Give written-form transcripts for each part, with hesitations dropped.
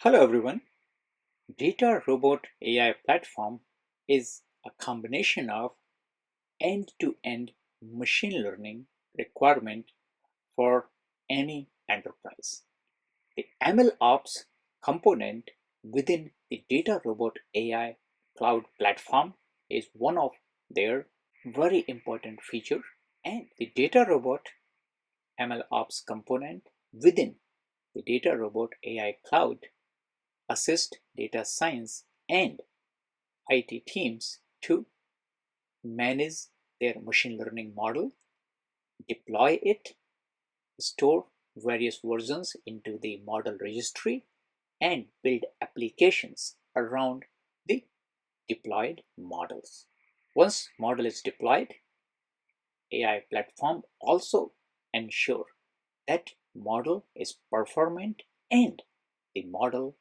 Hello everyone. DataRobot AI Platform is a combination of end-to-end machine learning requirement for any enterprise. The MLOps component within the DataRobot AI Cloud Platform is one of their very important feature, and the DataRobot MLOps component within the DataRobot AI Cloud assist data science and IT teams to manage their machine learning model, deploy it, store various versions into the model registry, and build applications around the deployed models. Once model is deployed, AI platform also ensure that model is performant and the model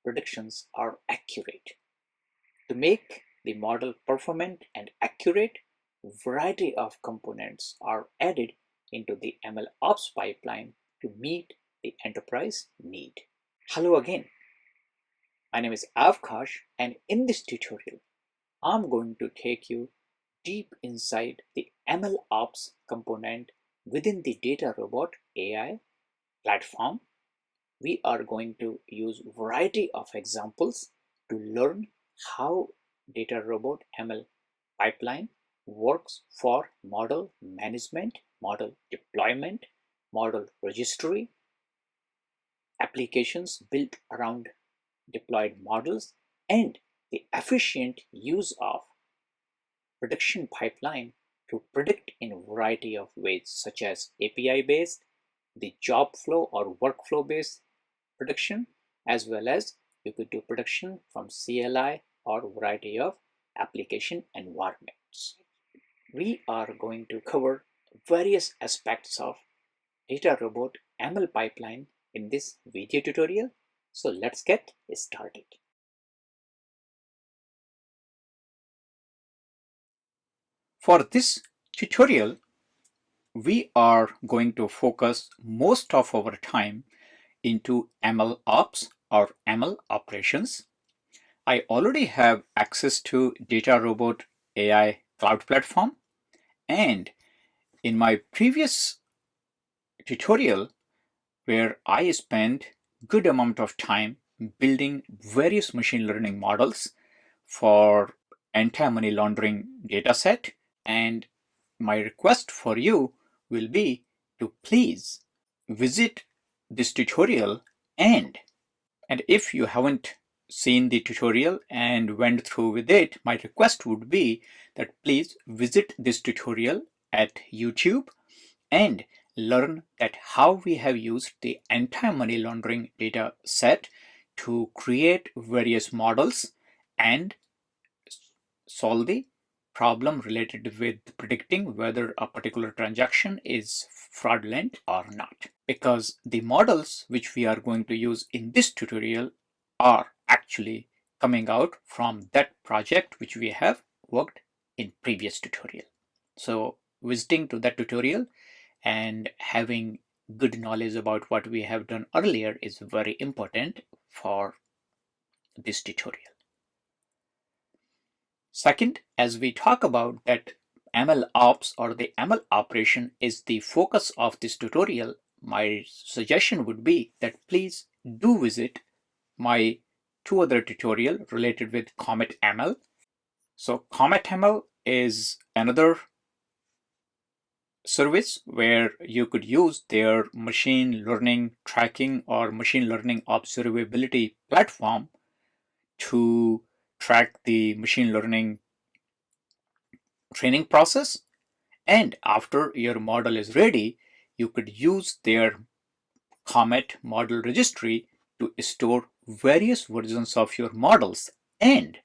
predictions are accurate. To make the model performant and accurate, variety of components are added into the MLOps pipeline to meet the enterprise need. Hello again, my name is Avkash, and in this tutorial, I'm going to take you deep inside the MLOps component within the DataRobot AI platform. We are going to use variety of examples to learn how DataRobot ML pipeline works for model management, model deployment, model registry, applications built around deployed models, and the efficient use of prediction pipeline to predict in a variety of ways, such as API based, the job flow or workflow based prediction, as well as you could do prediction from CLI or variety of application environments. We are going to cover various aspects of DataRobot ML pipeline in this video tutorial. So let's get started. For this tutorial, we are going to focus most of our time into ML ops or ML operations. I already have access to DataRobot AI Cloud Platform, and in my previous tutorial where I spent good amount of time building various machine learning models for anti-money laundering dataset, and my request for you will be to please visit this tutorial, and if you haven't seen the tutorial and went through with it, my request would be that please visit this tutorial at YouTube and learn that how we have used the anti-money laundering data set to create various models and solve the problem related with predicting whether a particular transaction is fraudulent or not. Because the models which we are going to use in this tutorial are actually coming out from that project which we have worked in previous tutorial. So visiting to that tutorial and having good knowledge about what we have done earlier is very important for this tutorial. Second, as we talk about that ML ops or the ML operation is the focus of this tutorial, my suggestion would be that please do visit my two other tutorial related with Comet ML. So Comet ML is another service where you could use their machine learning tracking or machine learning observability platform to track the machine learning training process. And after your model is ready, you could use their Comet model registry to store various versions of your models and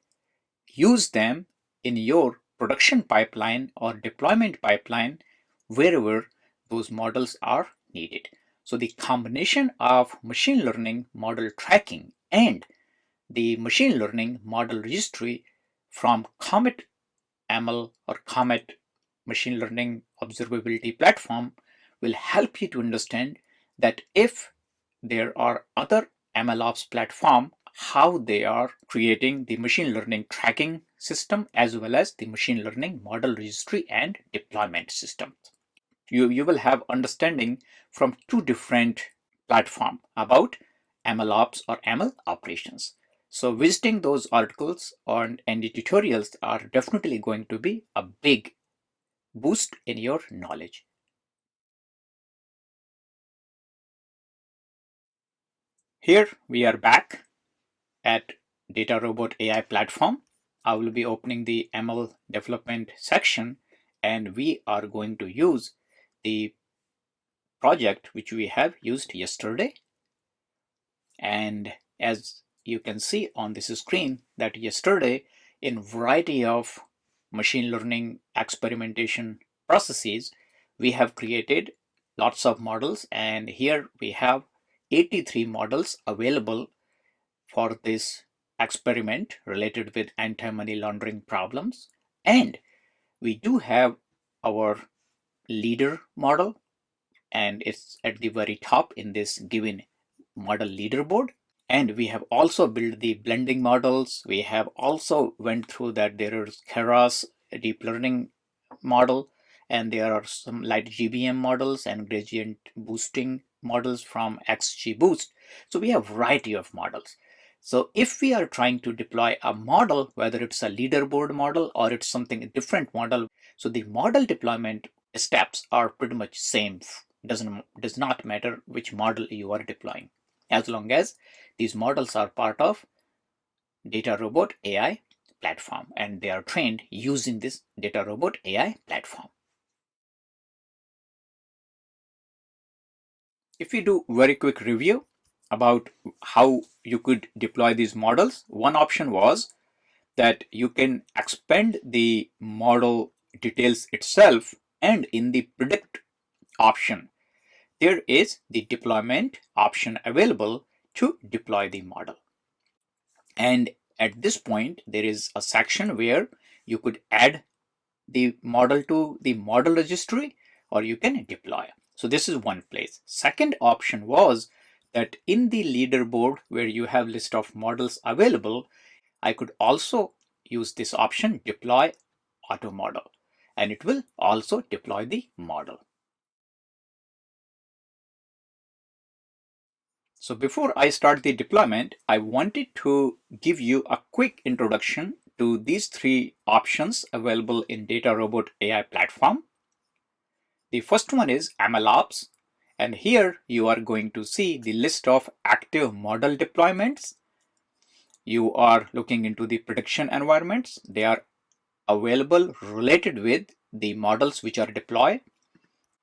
use them in your production pipeline or deployment pipeline wherever those models are needed. So the combination of machine learning model tracking and the machine learning model registry from Comet ML or Comet machine learning observability platform will help you to understand that if there are other MLOps platform, how they are creating the machine learning tracking system as well as the machine learning model registry and deployment system. You will have understanding from two different platforms about MLOps or ML operations. So visiting those articles and the tutorials are definitely going to be a big boost in your knowledge. Here we are back at DataRobot AI Platform. I will be opening the ML development section, and we are going to use the project which we have used yesterday. And as you can see on this screen that yesterday, in variety of machine learning experimentation processes, we have created lots of models, and here we have 83 models available for this experiment related with anti-money laundering problems. And we do have our leader model, and it's at the very top in this given model leaderboard. And we have also built the blending models. We have also went through that there is Keras deep learning model, and there are some light GBM models and gradient boosting models from XGBoost. So we have a variety of models. So if we are trying to deploy a model, whether it's a leaderboard model or it's something different model, so the model deployment steps are pretty much same. Does not matter which model you are deploying, as long as these models are part of DataRobot AI platform and they are trained using this DataRobot AI platform. If we do very quick review about how you could deploy these models, one option was that you can expand the model details itself, and in the predict option, there is the deployment option available to deploy the model. And at this point, there is a section where you could add the model to the model registry or you can deploy. So this is one place. Second option was that in the leaderboard where you have list of models available, I could also use this option deploy auto model, and it will also deploy the model. So before I start the deployment, I wanted to give you a quick introduction to these three options available in DataRobot AI platform. The first one is MLOps, and here you are going to see the list of active model deployments. You are looking into the prediction environments. They are available related with the models which are deployed.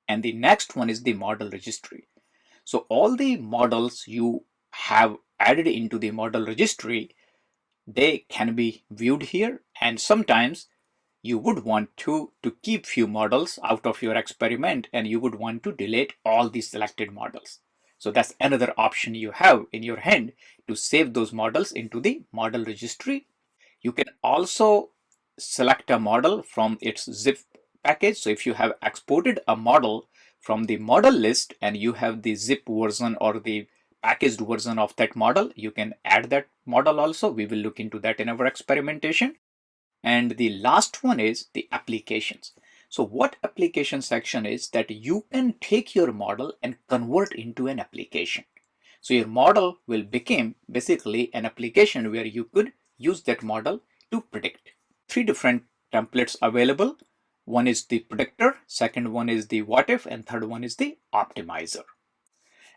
And the next one is the model registry. So all the models you have added into the model registry, they can be viewed here, and sometimes you would want to keep few models out of your experiment and you would want to delete all the selected models. So that's another option you have in your hand to save those models into the model registry. You can also select a model from its zip package. So if you have exported a model from the model list and you have the zip version or the packaged version of that model, you can add that model also. We will look into that in our experimentation. And the last one is the applications. So what application section is that you can take your model and convert into an application. So your model will become basically an application where you could use that model to predict. Three different templates available. One is the predictor, second one is the what if, and third one is the optimizer.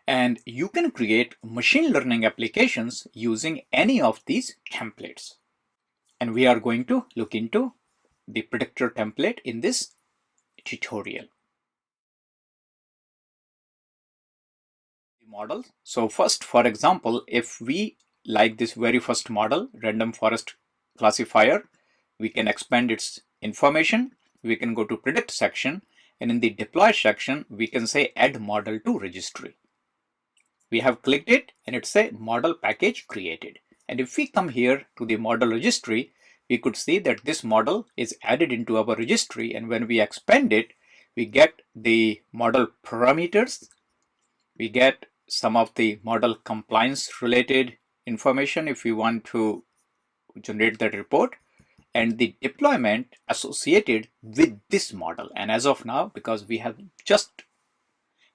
And you can create machine learning applications using any of these templates. And we are going to look into the predictor template in this tutorial. The model. So first, for example, if we like this very first model, random forest classifier, we can expand its information. We can go to predict section, and in the deploy section, we can say add model to registry. We have clicked it and it's a model package created. And if we come here to the model registry, we could see that this model is added into our registry, and when we expand it, we get the model parameters, we get some of the model compliance related information if we want to generate that report, and the deployment associated with this model. And as of now, because we have just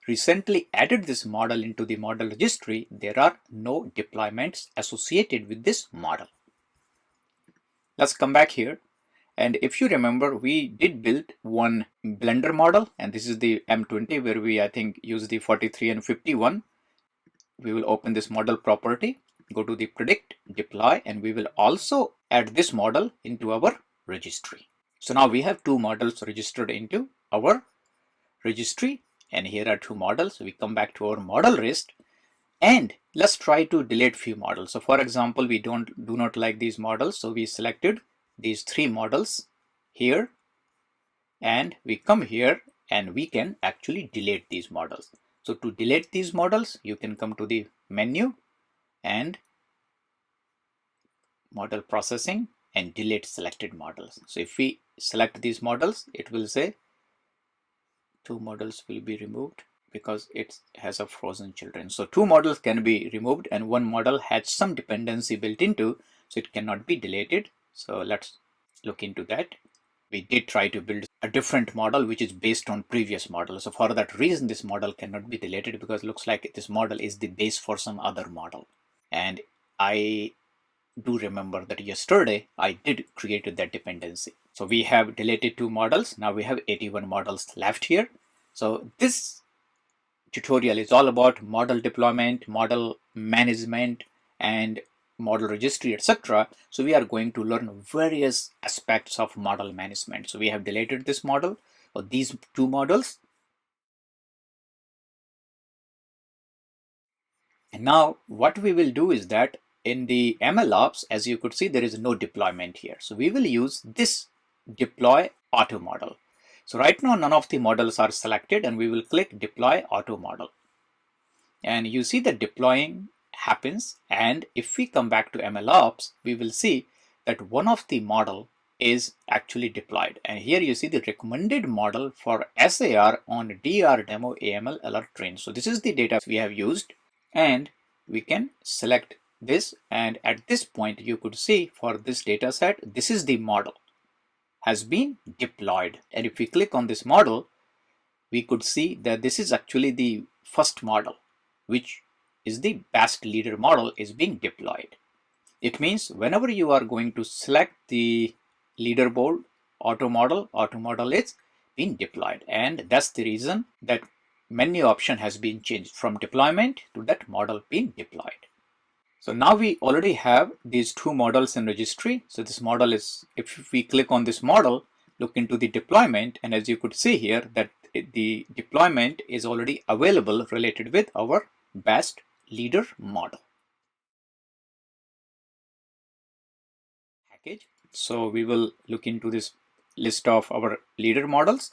recently added this model into the model registry, there are no deployments associated with this model. Let's come back here. And if you remember, we did build one Blender model, and this is the M20 where we, I think, use the 43 and 51. We will open this model property, go to the predict, deploy, and we will also add this model into our registry. So now we have two models registered into our registry, and here are two models. We come back to our model list, and let's try to delete few models. So for example, we do not like these models, so we selected these three models here, and we come here and we can actually delete these models. So to delete these models, you can come to the menu and model processing and delete selected models. So if we select these models, it will say two models will be removed because it has a frozen children. So two models can be removed and one model has some dependency built into, so it cannot be deleted. So let's look into that. We did try to build a different model which is based on previous model. So for that reason, this model cannot be deleted because it looks like this model is the base for some other model. And I do remember that yesterday I did create that dependency. So we have deleted two models. Now we have 81 models left here. So this tutorial is all about model deployment, model management, and model registry, etc. So we are going to learn various aspects of model management. So we have deleted this model or these two models. And now what we will do is that in the MLOps, as you could see, there is no deployment here. So we will use this deploy auto model. So right now, none of the models are selected, and we will click deploy auto model. And you see that deploying happens. And if we come back to MLOps, we will see that one of the model is actually deployed. And here you see the recommended model for SAR on DR demo AML alert train. So this is the data we have used, and we can select this. And at this point, you could see for this data set, this is the model has been deployed. And if we click on this model, we could see that this is actually the first model, which is the best leader model, is being deployed. It means whenever you are going to select the leaderboard auto model is being deployed. And that's the reason that menu option has been changed from deployment to that model being deployed. So now we already have these two models in registry. So this model is, if we click on this model, look into the deployment, and as you could see here that the deployment is already available related with our best leader model package. So we will look into this list of our leader models,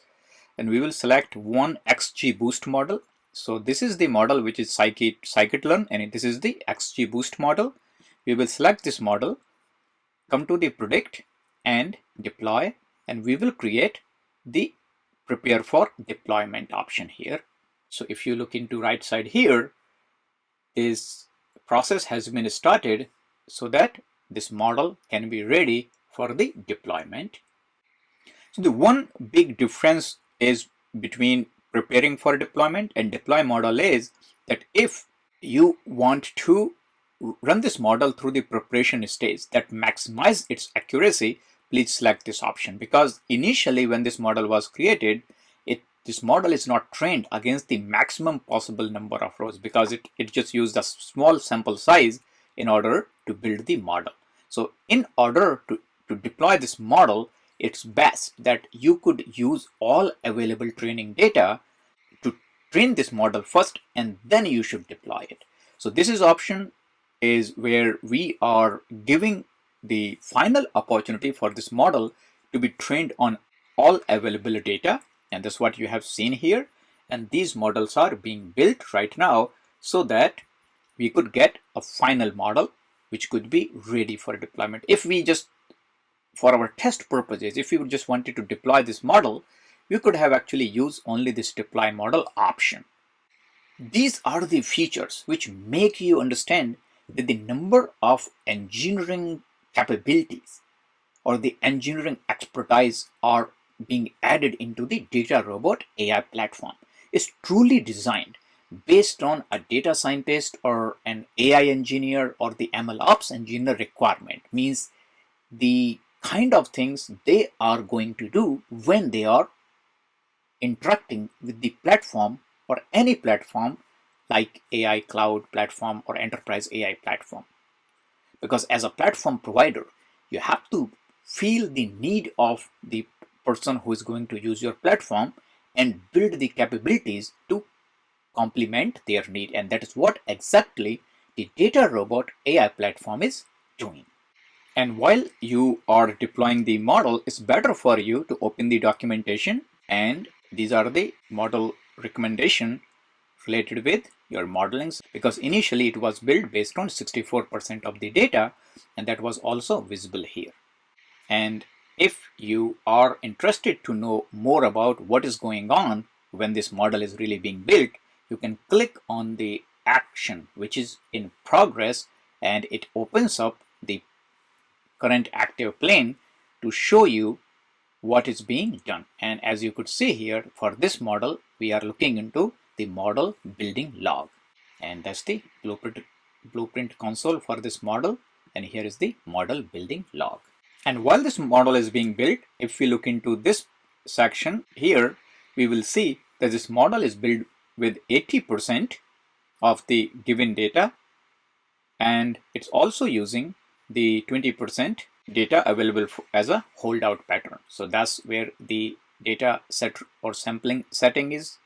and we will select one XGBoost model. So this is the model which is scikit-learn, and this is the XGBoost model. We will select this model, come to the predict and deploy, and we will create the prepare for deployment option here. So if you look into right side here, this process has been started so that this model can be ready for the deployment. So the one big difference is between preparing for deployment and deploy model is that if you want to run this model through the preparation stage that maximize its accuracy, please select this option, because initially when this model was created, this model is not trained against the maximum possible number of rows because it just used a small sample size in order to build the model. So in order to deploy this model, it's best that you could use all available training data to train this model first, and then you should deploy it. So this is option is where we are giving the final opportunity for this model to be trained on all available data, and that's what you have seen here. And these models are being built right now so that we could get a final model which could be ready for deployment. If we just, for our test purposes, if we just wanted to deploy this model, we could have actually used only this deploy model option. These are the features which make you understand that the number of engineering capabilities or the engineering expertise are being added into the DataRobot AI platform is truly designed based on a data scientist or an AI engineer or the MLOps engineer requirement. Means the kind of things they are going to do when they are interacting with the platform or any platform like AI cloud platform or enterprise AI platform. Because as a platform provider, you have to feel the need of the person who is going to use your platform and build the capabilities to complement their need. And that is what exactly the DataRobot AI platform is doing. And while you are deploying the model, it's better for you to open the documentation, and these are the model recommendation related with your modeling, because initially it was built based on 64% of the data, and that was also visible here. And if you are interested to know more about what is going on when this model is really being built, you can click on the action which is in progress, and it opens up the current active plane to show you what is being done. And as you could see here, for this model, we are looking into the model building log. And that's the blueprint console for this model. And here is the model building log. And while this model is being built, if we look into this section here, we will see that this model is built with 80% of the given data, and it's also using the 20% data available as a holdout pattern. So that's where the data set or sampling setting is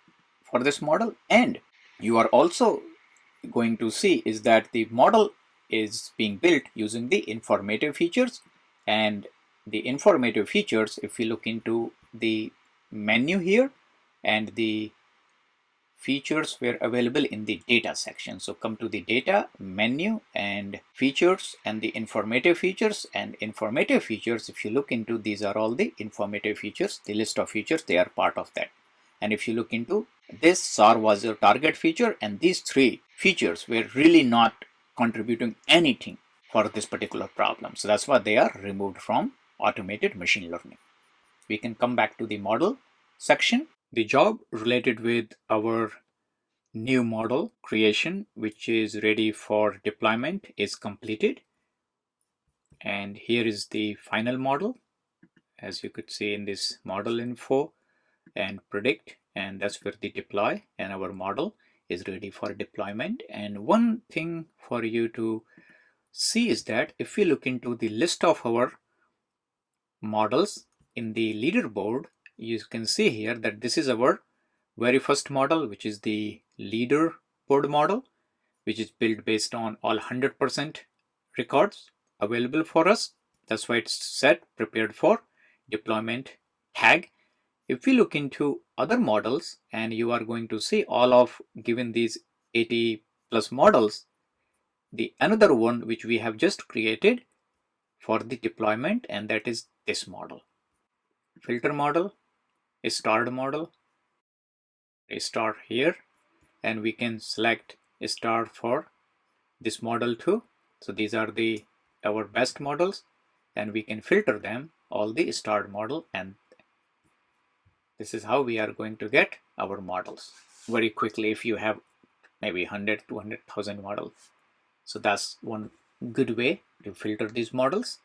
for this model. And you are also going to see is that the model is being built using the informative features. And the informative features, if we look into the menu here, and the features were available in the data section. So come to the data menu and features and the informative features. And informative features, if you look into, these are all the informative features, the list of features, they are part of that. And if you look into this, SAR was your target feature, and these three features were really not contributing anything for this particular problem. So that's why they are removed from automated machine learning. We can come back to the model section. The job related with our new model creation, which is ready for deployment, is completed. And here is the final model, as you could see in this model info and predict, and that's where the deploy, and our model is ready for deployment. And one thing for you to see is that if we look into the list of our models in the leaderboard, you can see here that this is our very first model, which is the leaderboard model, which is built based on all 100% records available for us. That's why it's set prepared for deployment tag. If we look into other models, and you are going to see all of given these 80 plus models, the another one which we have just created for the deployment, and that is this model. Filter model, a starred model, a star here, and we can select a star for this model too. So these are the our best models, and we can filter them all the starred model, and this is how we are going to get our models very quickly if you have maybe 100 200,000 models. So that's one good way to filter these models.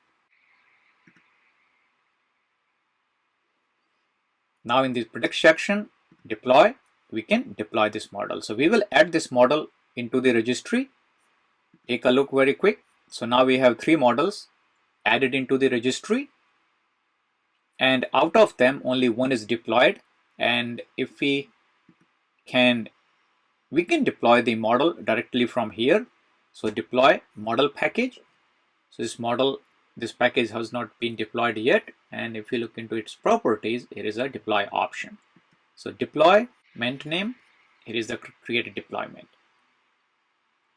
Now in the predict section, deploy, we can deploy this model. So we will add this model into the registry. Take a look very quick. So now we have 3 models added into the registry, and out of them only one is deployed. And if we can deploy the model directly from here. So deploy model package. So this package has not been deployed yet, and if you look into its properties, here is a deploy option. So deployment name, here is the created deployment.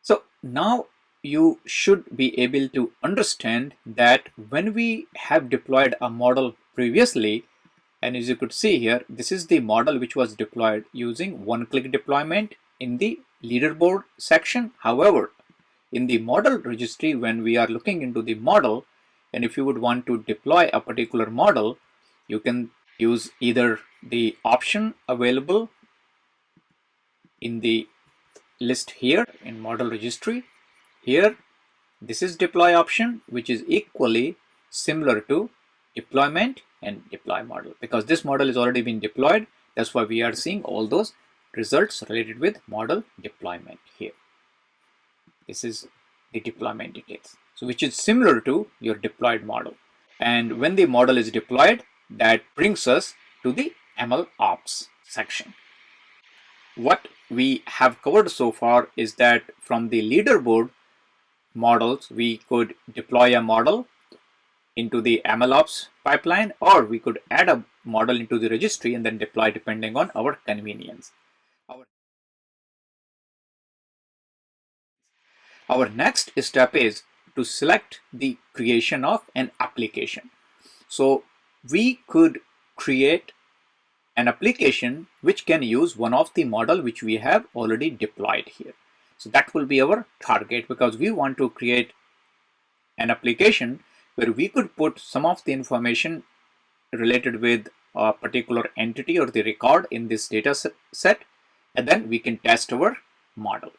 So now you should be able to understand that when we have deployed a model previously, and as you could see here, this is the model which was deployed using one-click deployment, in the leaderboard section. However, in the model registry, when we are looking into the model, and if you would want to deploy a particular model, you can use either the option available in the list here in model registry. Here, this is deploy option, which is equally similar to deployment and deploy model, because this model is already been deployed. That's why we are seeing all those results related with model deployment here. This is the deployment details, so which is similar to your deployed model. And when the model is deployed, that brings us to the MLOps section. What we have covered so far is that from the leaderboard models, we could deploy a model into the MLOps pipeline, or we could add a model into the registry and then deploy depending on our convenience. Our next step is to select the creation of an application. So we could create an application which can use one of the model which we have already deployed here. So that will be our target, because we want to create an application where we could put some of the information related with a particular entity or the record in this data set, and then we can test our model.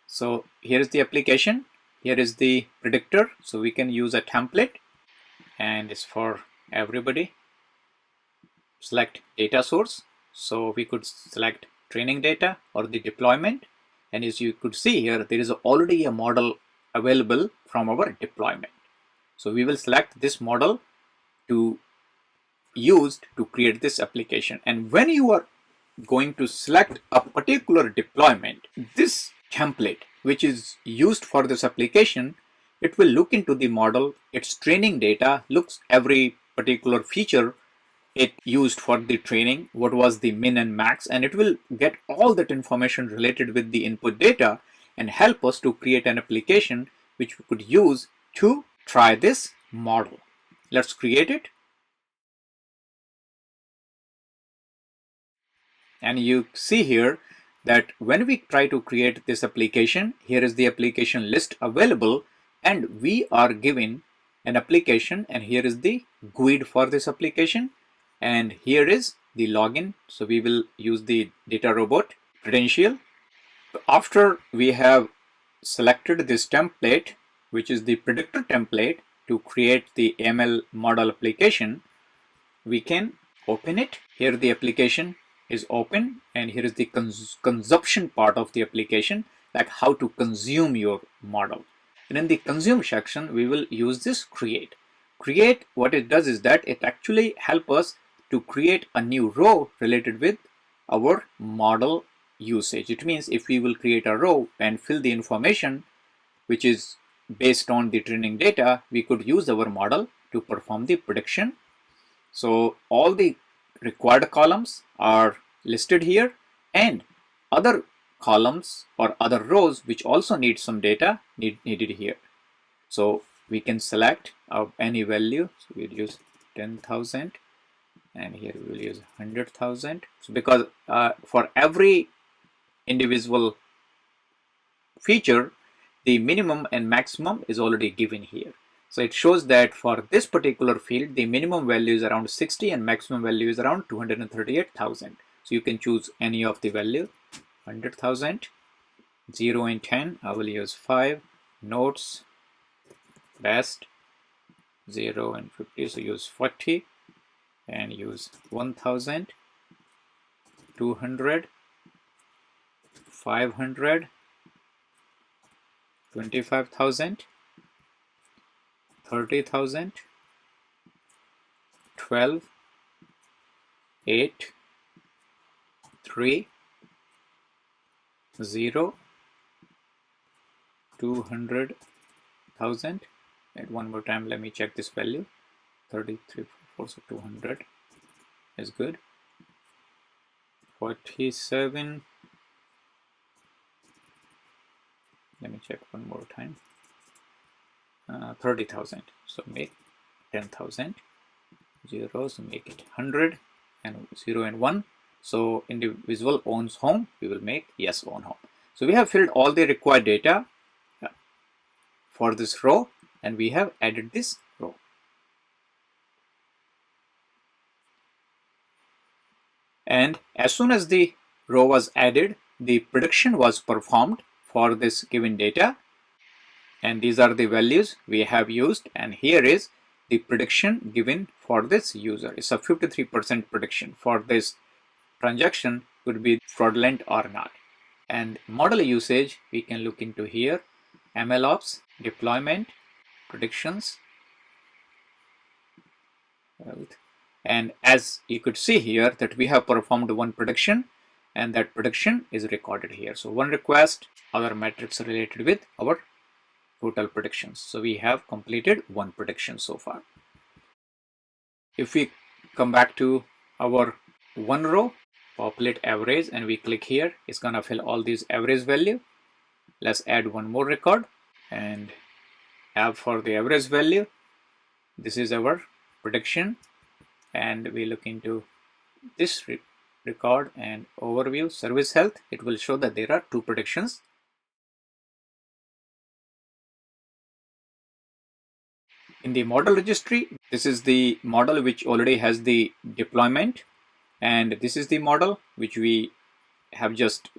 So here is the application, here is the predictor. So we can use a template, and it's for everybody. Select data source. So we could select training data or the deployment, and as you could see here, there is already a model available from our deployment. So we will select this model to use to create this application. And when you are going to select a particular deployment, this template which is used for this application, it will look into the model, its training data, looks every particular feature it used for the training, what was the min and max, and it will get all that information related with the input data and help us to create an application which we could use to try this model. Let's create it. And you see here that when we try to create this application, here is the application list available, and we are given an application, and here is the GUID for this application, and here is the login. So we will use the DataRobot credential. After we have selected this template, which is the predictor template to create the ML model application, we can open it. Here the application is open, and here is the consumption part of the application, like how to consume your model. And in the consume section, we will use this create. Create, what it does is that it actually helps us to create a new row related with our model usage. It means if we will create a row and fill the information which is based on the training data, we could use our model to perform the prediction. So all the required columns are listed here, and other columns or other rows which also need some data needed here. So we can select any value. So we'll use 10,000, and here we will use 100,000. So because for every individual feature, the minimum and maximum is already given here. So it shows that for this particular field, the minimum value is around 60 and maximum value is around 238,000. So you can choose any of the value. 100,000, 0 and 10, I will use 5. Notes, best, 0 and 50, so use 40, and use 1,000, 200, 500, 25,000, 30,000, 12, 8, 3, 0, 200,000. And one more time, let me check this value. 33, 4, so 200 is good. 47. Let me check one more time. 30,000. So make 10,000. 0, so make it 100, and 0 and 1. So individual owns home, we will make yes own home. So we have filled all the required data for this row, and we have added this row. And as soon as the row was added, the prediction was performed for this given data. And these are the values we have used. And here is the prediction given for this user. It's a 53% prediction for this transaction could be fraudulent or not. And model usage, we can look into here. MLOps, deployment, predictions, health. And as you could see here that we have performed one prediction, and that prediction is recorded here. So one request, other metrics related with our total predictions. So we have completed one prediction so far. If we come back to our one row, populate average, and we click here, it's gonna fill all these average value. Let's add one more record and have for the average value. This is our prediction, and we look into this record and overview service health. It will show that there are two predictions. In the model registry, this is the model which already has the deployment, and this is the model which we have just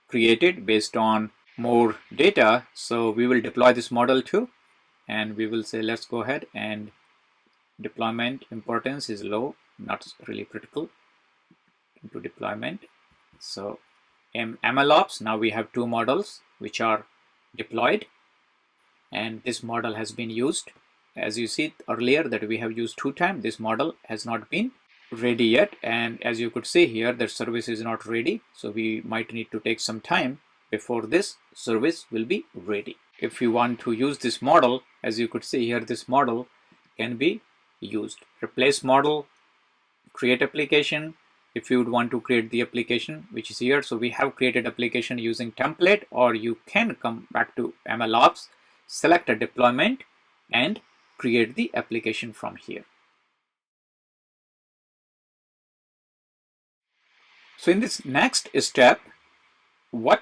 created based on more data. So we will deploy this model too, and we will say let's go ahead, and deployment importance is low, not really critical into deployment. So MLOps, now we have two models which are deployed, and this model has been used. As you see earlier that we have used 2 times, this model has not been ready yet, and as you could see here that service is not ready, so we might need to take some time before this service will be ready. If you want to use this model, as you could see here, this model can be used. Replace model, create application. If you would want to create the application which is here, so we have created application using template, or you can come back to MLOps, select a deployment and create the application from here. So in this next step, what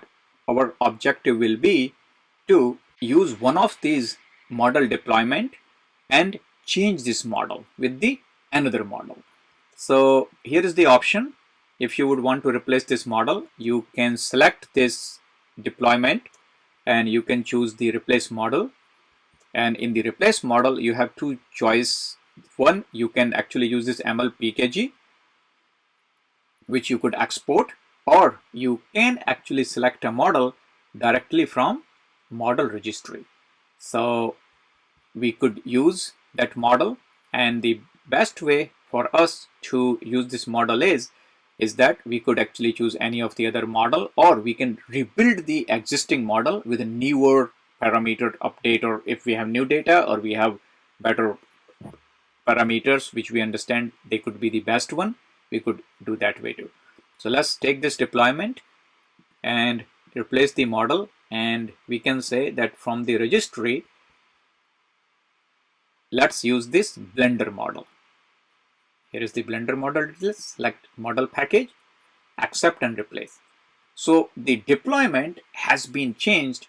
our objective will be to use one of these model deployment and change this model with the another model. So here is the option. If you would want to replace this model, you can select this deployment and you can choose the replace model. And in the replace model, you have two choices. One, you can actually use this MLPKG, which you could export, or you can actually select a model directly from model registry. So we could use that model, and the best way for us to use this model is that we could actually choose any of the other model, or we can rebuild the existing model with a newer parameter update, or if we have new data or we have better parameters which we understand they could be the best one, we could do that way too. So let's take this deployment and replace the model, and we can say that from the registry, let's use this Blender model. Here is the Blender model details. Select model package, accept and replace. So the deployment has been changed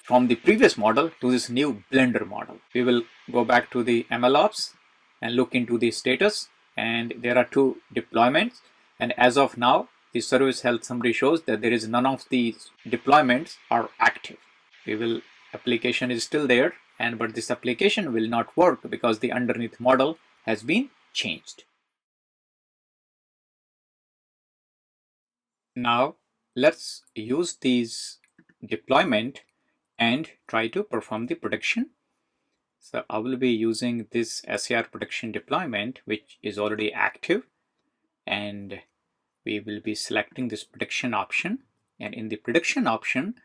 from the previous model to this new Blender model. We will go back to the MLOps and look into the status, and there are two deployments, and as of now the service health summary shows that there is none of these deployments are active. Application is still there, but this application will not work because the underneath model has been changed. Now let's use these deployment and try to perform the prediction. So I will be using this SAR prediction deployment, which is already active, and we will be selecting this prediction option. And in the prediction option,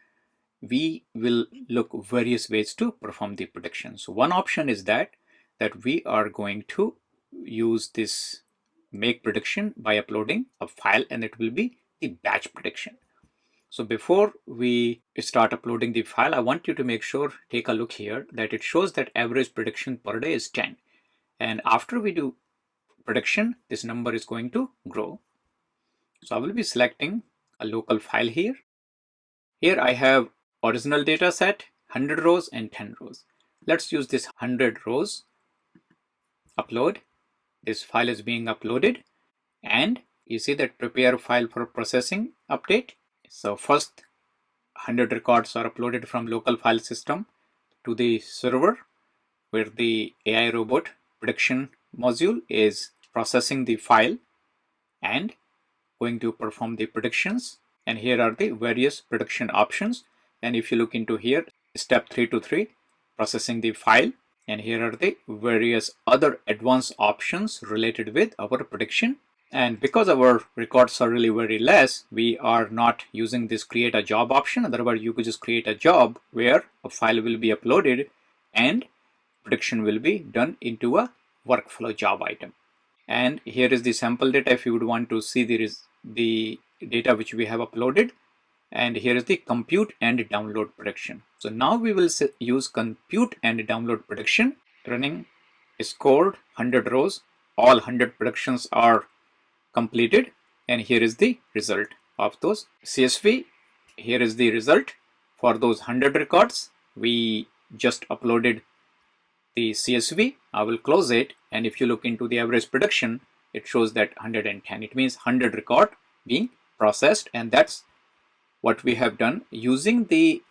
we will look various ways to perform the prediction. So one option is that we are going to use this make prediction by uploading a file, and it will be the batch prediction. So before we start uploading the file, I want you to make sure, take a look here, that it shows that average prediction per day is 10. And after we do prediction, this number is going to grow. So I will be selecting a local file here. Here I have original data set, 100 rows and 10 rows. Let's use this 100 rows. Upload. This file is being uploaded, and you see that prepare file for processing update. So first 100 records are uploaded from local file system to the server, where the AI robot prediction module is processing the file and going to perform the predictions. And here are the various prediction options. And if you look into here, step 3 to 3, processing the file. And here are the various other advanced options related with our prediction. And because our records are really very less, we are not using this create a job option. Otherwise, you could just create a job where a file will be uploaded and prediction will be done into a workflow job item. And here is the sample data if you would want to see the data which we have uploaded. And here is the compute and download prediction. So now we will use compute and download prediction. Running scored 100 rows. All 100 predictions are completed. And here is the result of those CSV. Here is the result for those 100 records. We just uploaded the CSV. I will close it, and if you look into the average prediction, it shows that 110. It means 100 record being processed, and that's what we have done using the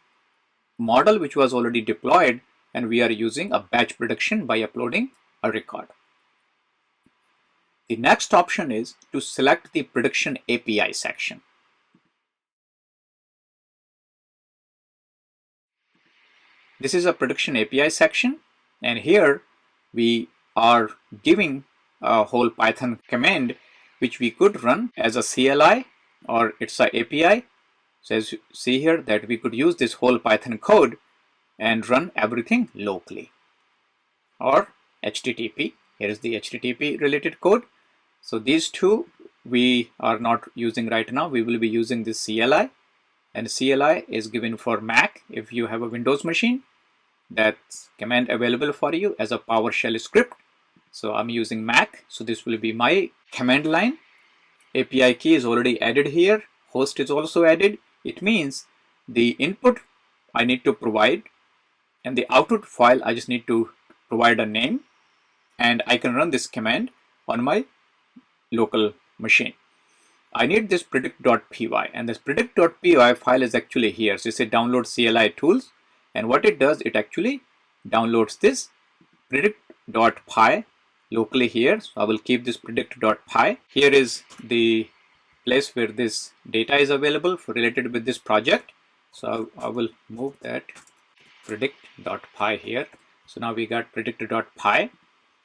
model which was already deployed, and we are using a batch prediction by uploading a record. The next option is to select the prediction API section. This is a prediction API section, and here we are giving a whole Python command which we could run as a CLI or it's a API. So as you see here that we could use this whole Python code and run everything locally, or HTTP. Here is the HTTP related code. So these two we are not using right now. We will be using this CLI, and CLI is given for Mac. If you have a Windows machine, that's command available for you as a PowerShell script. So I'm using Mac, so this will be my command line. API key is already added here. Host is also added. It means the input I need to provide, and the output file I just need to provide a name, and I can run this command on my local machine. I need this predict.py, and this predict.py file is actually here. So it's a download CLI tools, and what it does, it actually downloads this predict.py locally here. So I will keep this predict.py. Here is the place where this data is available for related with this project. So I will move that predict.py here. So now we got predict.py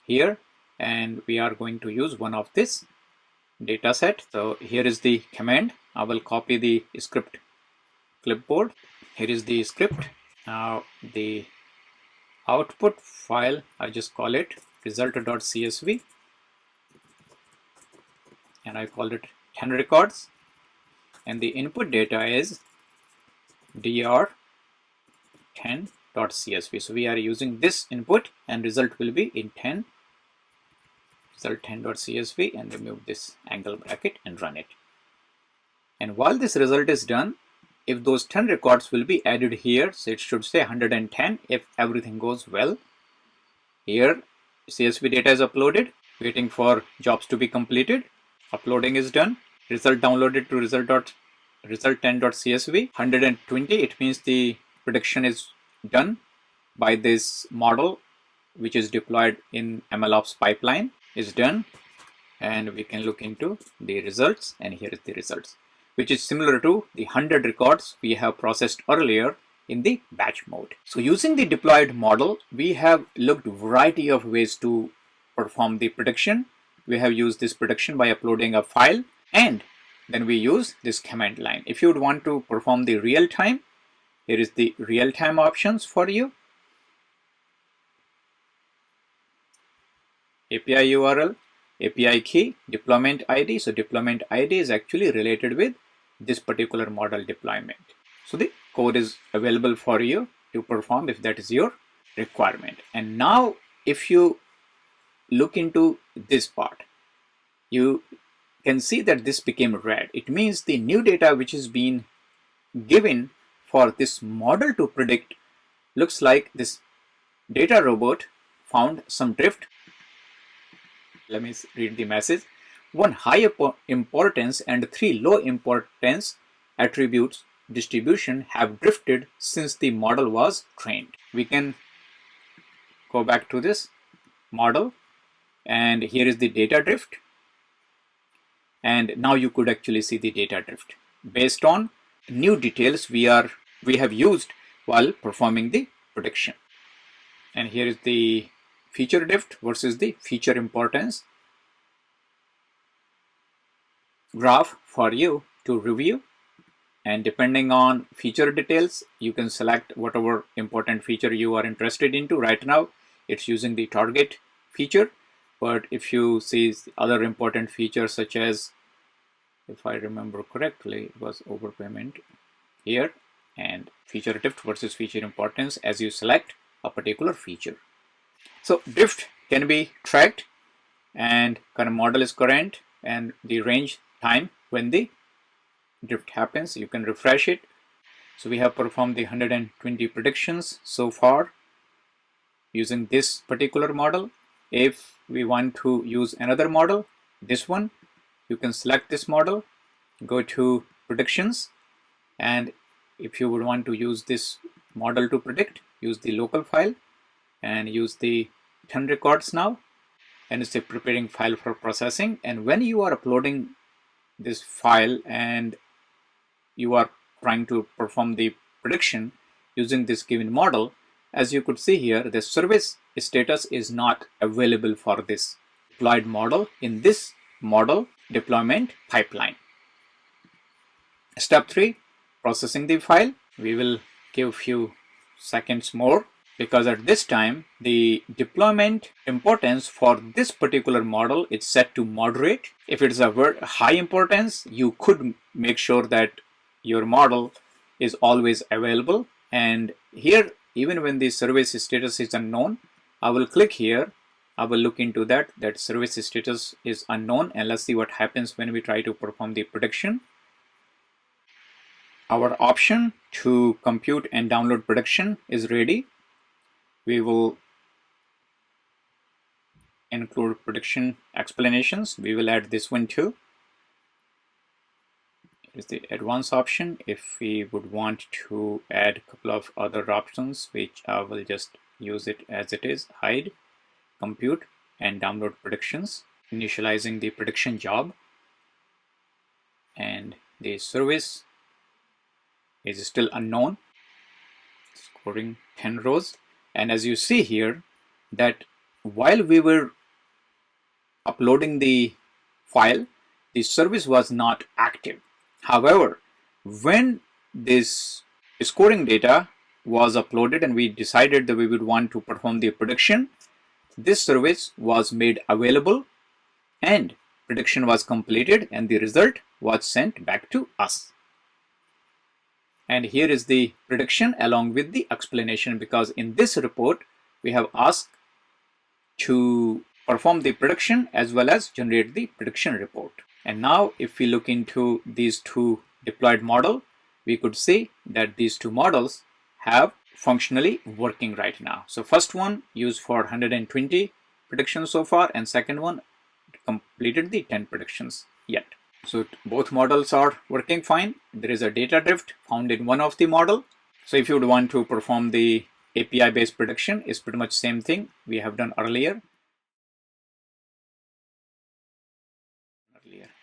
here, and we are going to use one of this data set. So here is the command. I will copy the script clipboard. Here is the script. Now the output file, I just call it result.csv, and I call it 10 records, and the input data is dr10.csv. so we are using this input, and result will be in 10 result 10.csv, and remove this angle bracket and run it. And while this result is done, if those 10 records will be added here, so it should say 110 if everything goes well. Here CSV data is uploaded, waiting for jobs to be completed. Uploading is done. Result downloaded to result10.csv. 120, it means the prediction is done by this model which is deployed in MLOps pipeline is done, and we can look into the results, and here is the results, which is similar to the 100 records we have processed earlier in the batch mode. So using the deployed model, we have looked variety of ways to perform the prediction. We have used this prediction by uploading a file, and then we use this command line. If you would want to perform the real time, here is the real time options for you. API URL, API key, deployment ID. So deployment ID is actually related with this particular model deployment. So the code is available for you to perform if that is your requirement. And now if you look into this part, you can see that this became red. It means the new data which is being given for this model to predict looks like this data robot found some drift. Let me read the message. 1 high importance and 3 low importance attributes distribution have drifted since the model was trained. We can go back to this model, and here is the data drift. And now you could actually see the data drift based on new details we have used while performing the prediction. And here is the feature drift versus the feature importance graph for you to review. And depending on feature details, you can select whatever important feature you are interested into. Right now, it's using the target feature. But if you see other important features such as, if I remember correctly, it was overpayment here, and feature drift versus feature importance as you select a particular feature. So drift can be tracked, and current model is current, and the range time when the drift happens, you can refresh it. So we have performed the 120 predictions so far using this particular model. If we want to use another model, this one, you can select this model, go to predictions, and if you would want to use this model to predict, use the local file and use the 10 records now, and it's a preparing file for processing. And when you are uploading this file and you are trying to perform the prediction using this given model, as you could see here, the service status is not available for this deployed model in this model deployment pipeline. Step 3, processing the file. We will give a few seconds more because at this time the deployment importance for this particular model is set to moderate. If it's a very high importance, you could make sure that your model is always available. And here, even when the service status is unknown, I will click here, I will look into that service status is unknown, and let's see what happens when we try to perform the prediction. Our option to compute and download prediction is ready. We will include prediction explanations. We will add this one too. Is the advanced option. If we would want to add a couple of other options, which I will just use it as it is, hide, compute, and download predictions, initializing the prediction job, and the service is still unknown, scoring 10 rows. And as you see here, that while we were uploading the file, the service was not active. However, when this scoring data was uploaded and we decided that we would want to perform the prediction, this service was made available and prediction was completed and the result was sent back to us. And here is the prediction along with the explanation, because in this report we have asked to perform the prediction as well as generate the prediction report. And now if we look into these two deployed models, we could see that these two models have functionally working right now. So first one used for 120 predictions so far, and second one completed the 10 predictions yet. So both models are working fine. There is a data drift found in one of the model. So if you would want to perform the API based prediction, is pretty much same thing we have done earlier.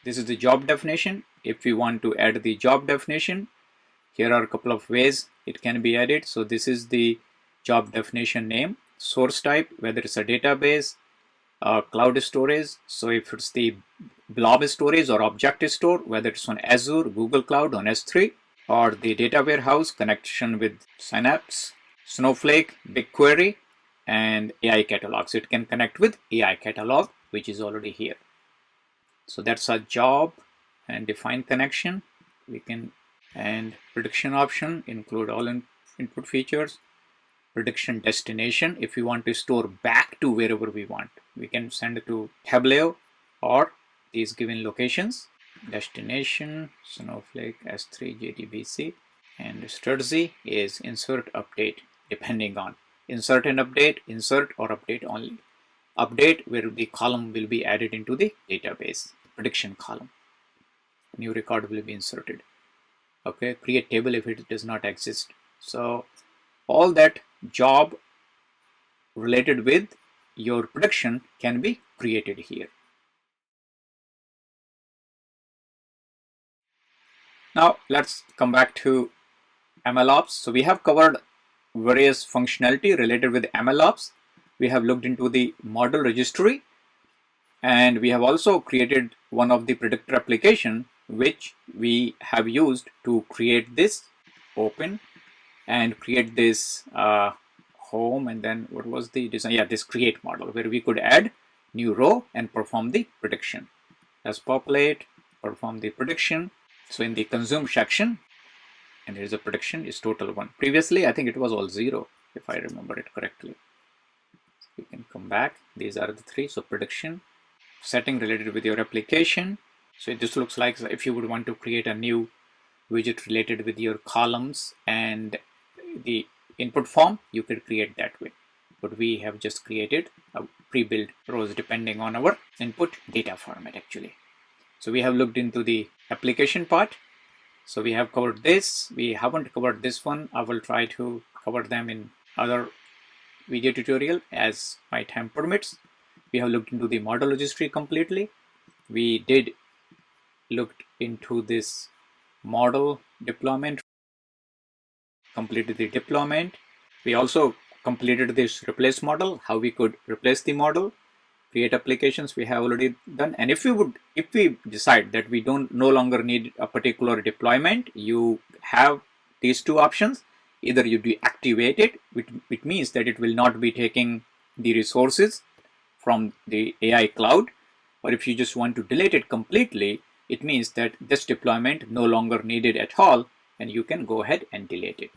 This is the job definition. If we want to add the job definition, here are a couple of ways it can be added. So this is the job definition name, source type, whether it's a database, cloud storage. So if it's the blob storage or object store, whether it's on Azure, Google Cloud, on S3, or the data warehouse connection with Synapse, Snowflake, BigQuery, and AI catalog. So it can connect with AI catalog, which is already here. So that's our job and define connection. We can, and prediction option, include all input features. Prediction destination, if we want to store back to wherever we want, we can send it to Tableau or these given locations: destination, Snowflake, S3, JDBC, and strategy is insert, update, depending on insert and update, insert or update only. Update where the column will be added into the database, prediction column. New record will be inserted. Okay, create table if it does not exist. So all that job related with your prediction can be created here. Now let's come back to MLOps. So we have covered various functionality related with MLOps. We have looked into the model registry, and we have also created one of the predictor application which we have used to create this open and create this home, and then what was the design? Yeah, this create model where we could add new row and perform the prediction. Let's populate, perform the prediction. So in the consume section, and there is a prediction is total 1. Previously, I think it was all 0, if I remember it correctly. So we can come back. These are the 3. So prediction, setting related with your application. So this looks like if you would want to create a new widget related with your columns and the input form, you could create that way. But we have just created a pre-built rows depending on our input data format actually. So we have looked into the application part. So we have covered this. We haven't covered this one. I will try to cover them in other video tutorial as my time permits. We have looked into the model registry completely. We did look into this model deployment, completed the deployment. We also completed this replace model, how we could replace the model. Create applications we have already done. And if we decide that we no longer need a particular deployment, you have these 2 options. Either you deactivate it, which means that it will not be taking the resources from the AI cloud, or if you just want to delete it completely, it means that this deployment no longer needed at all, and you can go ahead and delete it.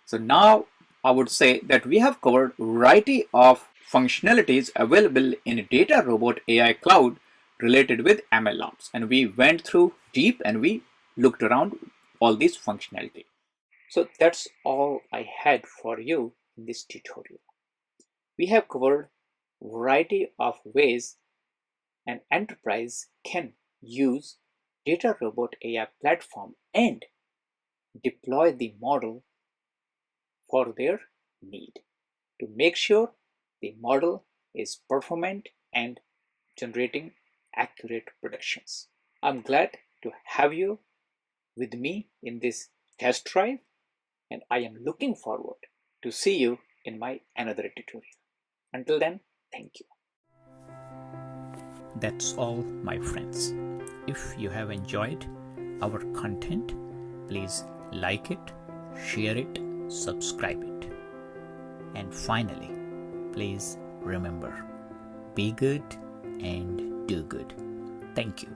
So now I would say that we have covered a variety of functionalities available in DataRobot AI Cloud related with MLOps, and we went through deep and we looked around all these functionality. So that's all I had for you in this tutorial. We have covered a variety of ways an enterprise can use DataRobot AI platform and deploy the model for their need to make sure the model is performant and generating accurate predictions. I'm glad to have you with me in this test drive, and I am looking forward to see you in my another tutorial. Until then, thank you. That's all, my friends. If you have enjoyed our content, please like it, share it, subscribe it. And finally, please remember, be good and do good. Thank you.